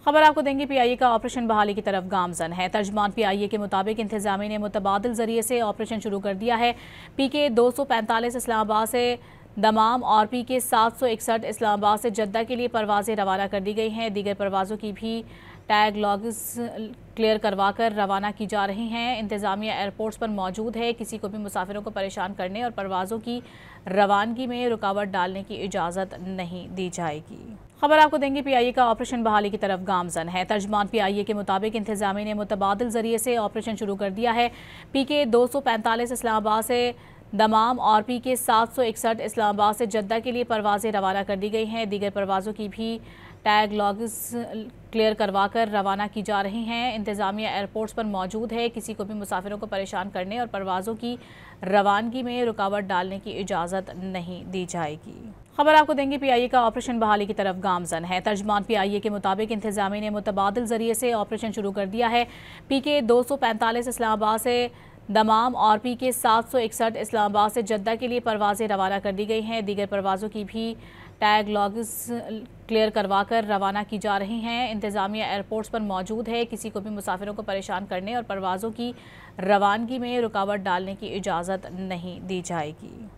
खबर आपको देंगे पीआईए का ऑपरेशन बहाली की तरफ गामजन है। तर्जमान पीआईए के मुताबिक इंतजामिया ने मुतबादिल जरिए से ऑपरेशन शुरू कर दिया है। पीके 245 इस्लामाबाद से दमाम और पीके 761 इस्लामाबाद से जद्दा के लिए परवाजें रवाना कर दी गई हैं। दीगर परवाज़ों की भी टैग लॉग्स क्लियर करवाकर रवाना की जा रही हैं। इंतजामिया एयरपोर्ट्स पर मौजूद है। किसी को भी मुसाफिरों को परेशान करने और परवाज़ों की रवानगी में रुकावट डालने की इजाज़त नहीं दी जाएगी। खबर आपको देंगे पीआईए का ऑपरेशन बहाली की तरफ गामजन है। तर्जमान पीआईए के मुताबिक इंतजामिया ने मुतबादिल जरिए से ऑपरेशन शुरू कर दिया है। पीके 245 इस्लामाबाद से दमाम और पीके 761 इस्लामाबाद से जद्दा के लिए परवाजें रवाना कर दी गई हैं। दीगर परवाज़ों की भी टैग लॉग्स क्लियर करवाकर रवाना की जा रही हैं। इंतजामिया एयरपोर्ट्स पर मौजूद है। किसी को भी मुसाफिरों को परेशान करने और परवाज़ों की रवानगी में रुकावट डालने की इजाज़त नहीं दी जाएगी। खबर आपको देंगे पीआईए का ऑपरेशन बहाली की तरफ गामजन है। तर्जमान पीआईए के मुताबिक इंतजामिया ने मुतबादिल जरिए से ऑपरेशन शुरू कर दिया है। पीके 245 इस्लामाबाद से दमाम और पीके 761 इस्लामाबाद से जद्दा के लिए परवाजें रवाना कर दी गई हैं। दीगर परवाज़ों की भी टैग लॉग्स क्लियर करवाकर रवाना की जा रही हैं। इंतजामिया एयरपोर्ट्स पर मौजूद है। किसी को भी मुसाफिरों को परेशान करने और परवाज़ों की रवानगी में रुकावट डालने की इजाज़त नहीं दी जाएगी।